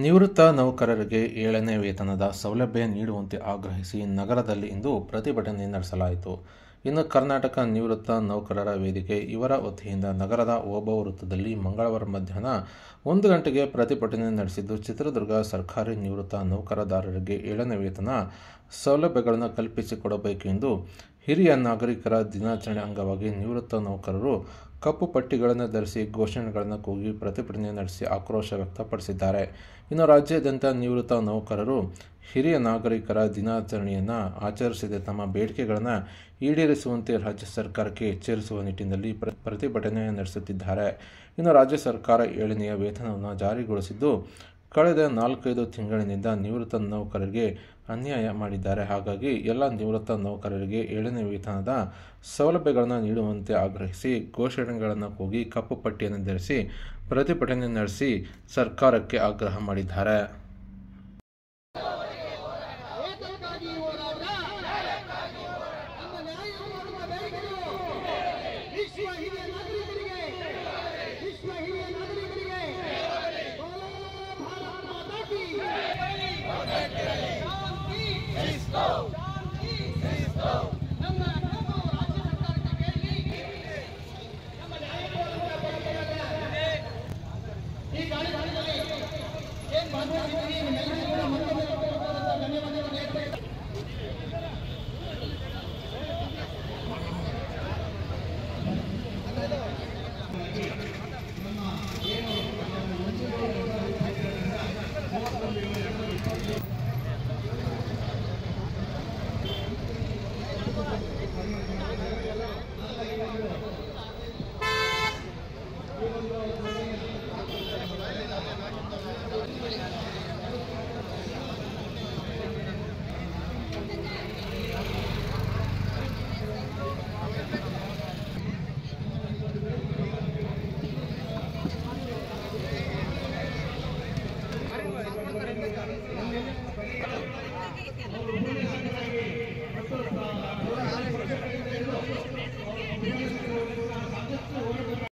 ನಿವೃತ್ತ ನೌಕರರಿಗೆ 7ನೇ ವೇತನದ ಸೌಲಭ್ಯ ನೀಡುವಂತೆ ಆಗ್ರಹಿಸಿ ನಗರದಲ್ಲಿ ಇಂದು ಪ್ರತಿಭಟನೆ ನಡೆಸಲಾಯಿತು. ಇನ್ನು ಕರ್ನಾಟಕ ನಿವೃತ್ತ ನೌಕರರ ವೇದಿಕೆ ಇವರ ವತಿಯಿಂದ ನಗರದ ಓಬವ್ವ ವೃತ್ತದಲ್ಲಿ ಮಂಗಳವಾರ ಮಧ್ಯಾಹ್ನ 1 ಗಂಟೆಗೆ ಪ್ರತಿಭಟನೆ ನಡೆಸಿದ್ದು, ಚಿತ್ರದುರ್ಗ ಸರ್ಕಾರಿ ನಿವೃತ್ತ ನೌಕರದಾರರಿಗೆ 7ನೇ ವೇತನ ಸೌಲಭ್ಯಗಳನ್ನು ಕಲ್ಪಿಸಿಕೊಡಬೇಕು ಎಂದು ಹಿರಿಯ ನಾಗರಿಕರ ದಿನಾಚರಣೆ ಅಂಗವಾಗಿ ನಿವೃತ್ತ ನೌಕರರು ಕಪ್ಪು ಪಟ್ಟಿಗಳನ್ನು ಧರಿಸಿ ಘೋಷಣೆಗಳನ್ನು ಕೂಗಿ ಪ್ರತಿಭಟನೆ ನಡೆಸಿ ಆಕ್ರೋಶ ವ್ಯಕ್ತಪಡಿಸಿದ್ದಾರೆ. ಇನ್ನು ರಾಜ್ಯಾದ್ಯಂತ ನಿವೃತ್ತ ನೌಕರರು ಹಿರಿಯ ನಾಗರಿಕರ ದಿನಾಚರಣೆಯನ್ನು ಆಚರಿಸದೆ ತಮ್ಮ ಬೇಡಿಕೆಗಳನ್ನು ಈಡೇರಿಸುವಂತೆ ರಾಜ್ಯ ಸರ್ಕಾರಕ್ಕೆ ಎಚ್ಚರಿಸುವ ನಿಟ್ಟಿನಲ್ಲಿ ಪ್ರತಿಭಟನೆ ನಡೆಸುತ್ತಿದ್ದಾರೆ. ಇನ್ನು ರಾಜ್ಯ ಸರ್ಕಾರ 7ನೇ ವೇತನವನ್ನು ಜಾರಿಗೊಳಿಸಿದ್ದು, ಕಳೆದ 4-5 ತಿಂಗಳಿನಿಂದ ನಿವೃತ್ತ ನೌಕರರಿಗೆ ಅನ್ಯಾಯ ಮಾಡಿದ್ದಾರೆ. ಹಾಗಾಗಿ ಎಲ್ಲ ನಿವೃತ್ತ ನೌಕರರಿಗೆ 7ನೇ ವೇತನದ ಸೌಲಭ್ಯಗಳನ್ನು ನೀಡುವಂತೆ ಆಗ್ರಹಿಸಿ ಘೋಷಣೆಗಳನ್ನು ಕೂಗಿ ಕಪ್ಪು ಪಟ್ಟಿಯನ್ನು ಧರಿಸಿ ಪ್ರತಿಭಟನೆ ನಡೆಸಿ ಸರ್ಕಾರಕ್ಕೆ ಆಗ್ರಹ ಮಾಡಿದ್ದಾರೆ.